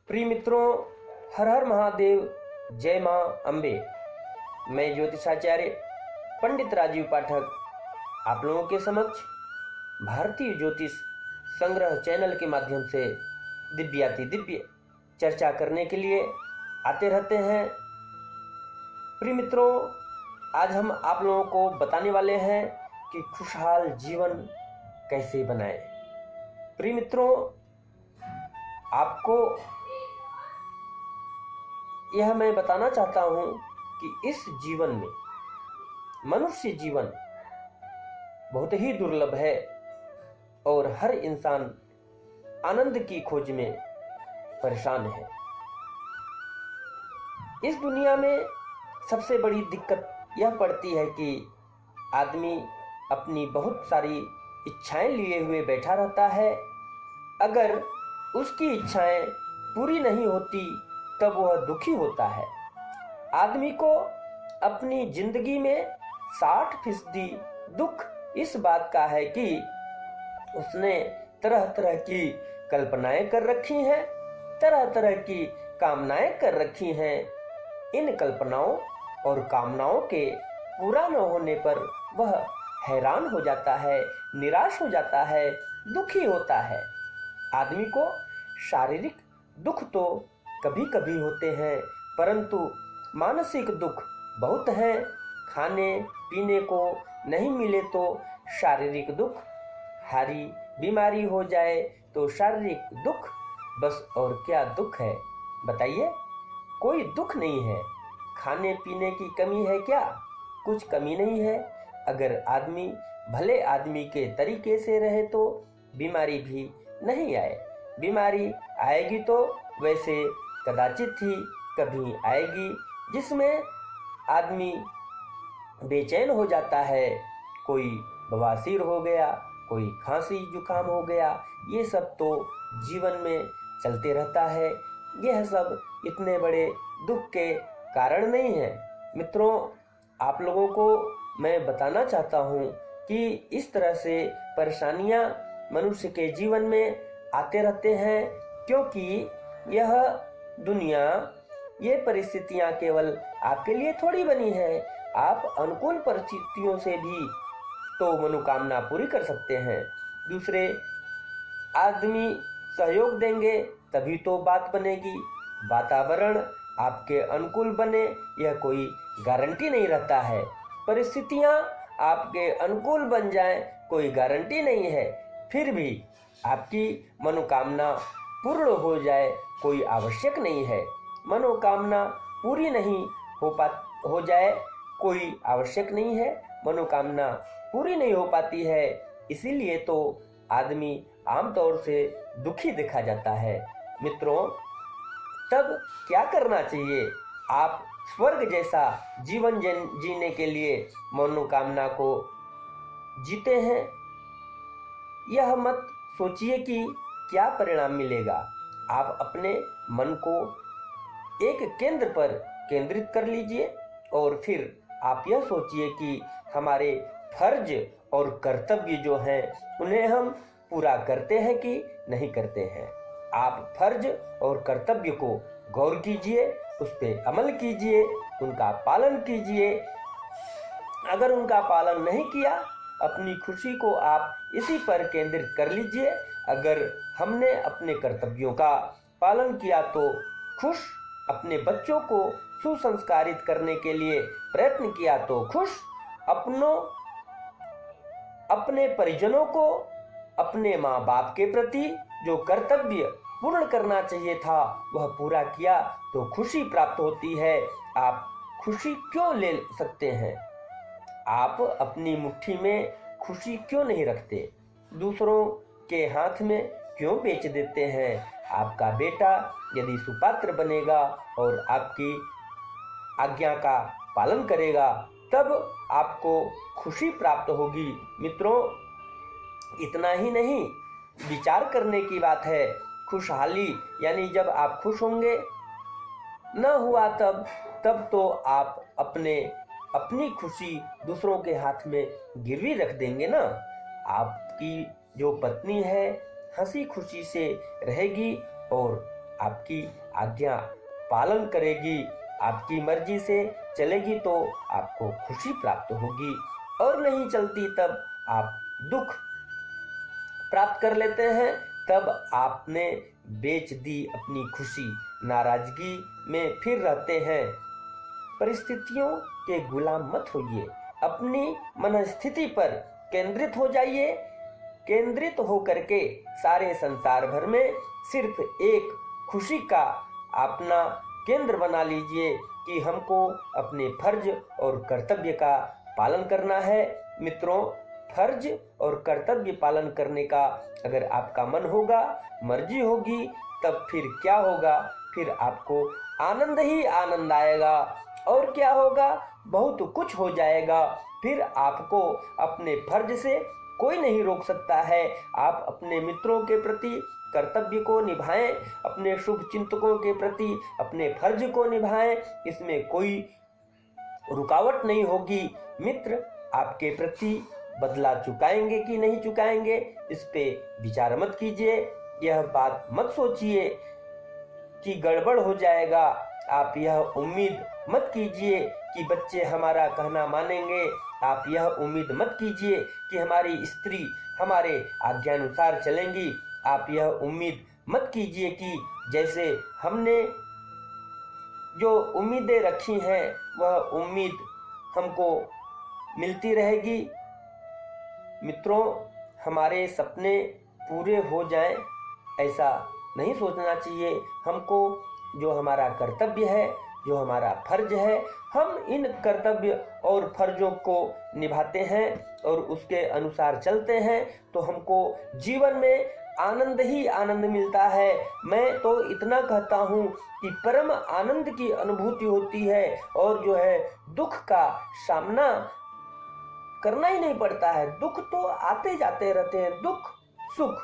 प्रिय मित्रों, हर हर महादेव, जय माँ अम्बे। मैं ज्योतिषाचार्य पंडित राजीव पाठक आप लोगों के समक्ष भारतीय ज्योतिष संग्रह चैनल के माध्यम से दिव्याति दिव्य चर्चा करने के लिए आते रहते हैं। प्रिय मित्रों, आज हम आप लोगों को बताने वाले हैं कि खुशहाल जीवन कैसे बनाएं। प्रिय मित्रों, आपको यह मैं बताना चाहता हूं कि इस जीवन में मनुष्य जीवन बहुत ही दुर्लभ है और हर इंसान आनंद की खोज में परेशान है। इस दुनिया में सबसे बड़ी दिक्कत यह पड़ती है कि आदमी अपनी बहुत सारी इच्छाएं लिए हुए बैठा रहता है। अगर उसकी इच्छाएं पूरी नहीं होती तब वह दुखी होता है। आदमी को अपनी जिंदगी में 60% दुख इस बात का है कि उसने तरह तरह की कल्पनाएं कर रखी हैं, तरह तरह की कामनाएं कर रखी हैं। इन कल्पनाओं और कामनाओं के पूरा न होने पर वह हैरान हो जाता है, निराश हो जाता है, दुखी होता है। आदमी को शारीरिक दुख तो कभी कभी होते हैं, परंतु मानसिक दुख बहुत हैं। खाने पीने को नहीं मिले तो शारीरिक दुख, हारी बीमारी हो जाए तो शारीरिक दुख, बस और क्या दुख है बताइए? कोई दुख नहीं है। खाने पीने की कमी है क्या? कुछ कमी नहीं है। अगर आदमी भले आदमी के तरीके से रहे तो बीमारी भी नहीं आए। बीमारी आएगी तो वैसे कदाचित ही कभी आएगी, जिसमें आदमी बेचैन हो जाता है। कोई बवासीर हो गया, कोई खांसी जुकाम हो गया, ये सब तो जीवन में चलते रहता है। यह सब इतने बड़े दुख के कारण नहीं है। मित्रों, आप लोगों को मैं बताना चाहता हूँ कि इस तरह से परेशानियाँ मनुष्य के जीवन में आते रहते हैं, क्योंकि यह दुनिया, ये परिस्थितियां केवल आपके लिए थोड़ी बनी है। आप अनुकूल परिस्थितियों से भी तो मनोकामना पूरी कर सकते हैं। दूसरे आदमी सहयोग देंगे तभी तो बात बनेगी। वातावरण आपके अनुकूल बने यह कोई गारंटी नहीं रहता है। परिस्थितियां आपके अनुकूल बन जाएं कोई गारंटी नहीं है। फिर भी आपकी मनोकामना पूर्ण हो जाए कोई आवश्यक नहीं है। मनोकामना पूरी नहीं हो जाए कोई आवश्यक नहीं है। मनोकामना पूरी नहीं हो पाती है, इसीलिए तो आदमी आमतौर से दुखी देखा जाता है। मित्रों, तब क्या करना चाहिए? आप स्वर्ग जैसा जीवन जीने के लिए मनोकामना को जीते हैं। यह मत सोचिए कि क्या परिणाम मिलेगा। आप अपने मन को एक केंद्र पर केंद्रित कर लीजिए और फिर आप यह सोचिए कि हमारे फर्ज और कर्तव्य जो हैं उन्हें हम पूरा करते हैं कि नहीं करते हैं। आप फर्ज और कर्तव्य को गौर कीजिए, उस पर अमल कीजिए, उनका पालन कीजिए। अगर उनका पालन नहीं किया, अपनी खुशी को आप इसी पर केंद्रित कर लीजिए। अगर हमने अपने कर्तव्यों का पालन किया तो खुश, अपने बच्चों को सुसंस्कारित करने के लिए प्रयत्न किया तो खुश, अपने परिजनों को, अपने माँ बाप के प्रति जो कर्तव्य पूर्ण करना चाहिए था वह पूरा किया तो खुशी प्राप्त होती है। आप खुशी क्यों ले सकते हैं? आप अपनी मुट्ठी में खुशी क्यों नहीं रखते? दूसरों के हाथ में क्यों बेच देते हैं? आपका बेटा यदि सुपात्र बनेगा और आपकी आज्ञा का पालन करेगा तब आपको खुशी प्राप्त होगी। मित्रों, इतना ही नहीं, विचार करने की बात है। खुशहाली यानी जब आप खुश होंगे, न हुआ तब तो आप अपनी खुशी दूसरों के हाथ में गिरवी रख देंगे ना। आपकी जो पत्नी है हंसी खुशी से रहेगी और आपकी आज्ञा पालन करेगी, आपकी मर्जी से चलेगी तो आपको खुशी प्राप्त होगी, और नहीं चलती तब आप दुख प्राप्त कर लेते हैं। तब आपने बेच दी अपनी खुशी, नाराजगी में फिर रहते हैं। परिस्थितियों के गुलाम मत होइए, अपनी मनस्थिति पर केंद्रित हो जाइए। केंद्रित होकर के सारे संसार भर में सिर्फ एक खुशी का अपना केंद्र बना लीजिए कि हमको अपने फर्ज और कर्तव्य का पालन करना है। मित्रों, फर्ज और कर्तव्य पालन करने का अगर आपका मन होगा, मर्जी होगी, तब फिर क्या होगा? फिर आपको आनंद ही आनंद आएगा। और क्या होगा? बहुत कुछ हो जाएगा। फिर आपको अपने फर्ज से कोई नहीं रोक सकता है। आप अपने मित्रों के प्रति कर्तव्य को निभाएं, अपने शुभ चिंतकों के प्रति अपने फर्ज को निभाएं, इसमें कोई रुकावट नहीं होगी। मित्र आपके प्रति बदला चुकाएंगे कि नहीं चुकाएंगे, इस पे विचार मत कीजिए। यह बात मत सोचिए कि गड़बड़ हो जाएगा। आप यह उम्मीद मत कीजिए कि बच्चे हमारा कहना मानेंगे। आप यह उम्मीद मत कीजिए कि हमारी स्त्री हमारे आज्ञानुसार चलेंगी। आप यह उम्मीद मत कीजिए कि जैसे हमने जो उम्मीदें रखी हैं वह उम्मीद हमको मिलती रहेगी। मित्रों, हमारे सपने पूरे हो जाएं ऐसा नहीं सोचना चाहिए। हमको जो हमारा कर्तव्य है, जो हमारा फर्ज है, हम इन कर्तव्य और फर्जों को निभाते हैं और उसके अनुसार चलते हैं तो हमको जीवन में आनंद ही आनंद मिलता है। मैं तो इतना कहता हूँ कि परम आनंद की अनुभूति होती है और जो है दुख का सामना करना ही नहीं पड़ता है। दुख तो आते जाते रहते हैं। दुख सुख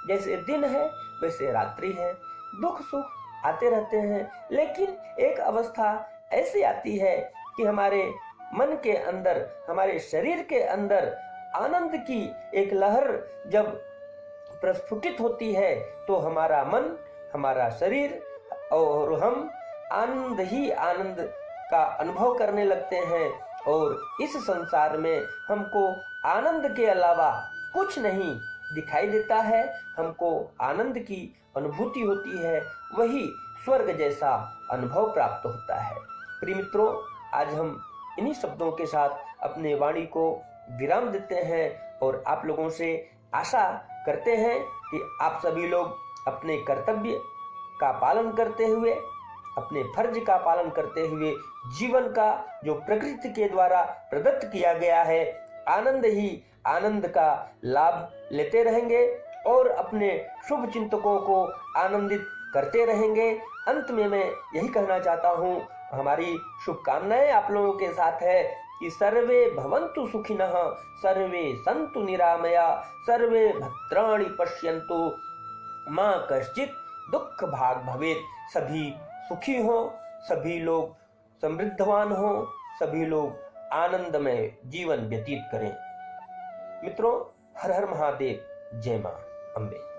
जैसे दिन है वैसे रात्रि है, दुख सुख आते रहते हैं। लेकिन एक अवस्था ऐसी आती है कि हमारे मन के अंदर, हमारे शरीर के अंदर आनंद की एक लहर जब प्रस्फुटित होती है तो हमारा मन, हमारा शरीर और हम आनंद ही आनंद का अनुभव करने लगते हैं। और इस संसार में हमको आनंद के अलावा कुछ नहीं दिखाई देता है। हमको आनंद की अनुभूति होती है, वही स्वर्ग जैसा अनुभव प्राप्त होता है। प्रिय मित्रों, आज हम इन्हीं शब्दों के साथ अपने वाणी को विराम देते हैं और आप लोगों से आशा करते हैं कि आप सभी लोग अपने कर्तव्य का पालन करते हुए, अपने फर्ज का पालन करते हुए जीवन का जो प्रकृति के द्वारा प्रदत्त किया गया है आनंद ही आनंद का लाभ लेते रहेंगे और अपने शुभ चिंतकों को आनंदित करते रहेंगे। अंत में मैं यही कहना चाहता हूँ, हमारी शुभकामनाएं आप लोगों के साथ है कि सर्वे भवन्तु सुखिनः, सर्वे सन्तु निरामया, सर्वे भद्राणि पश्यन्तु, माँ कश्चित् दुख भाग भवेत्। सभी सुखी हो, सभी लोग समृद्धवान हो, सभी लोग आनंदमय जीवन व्यतीत करें। मित्रों, हर हर महादेव, जय मां अम्बे।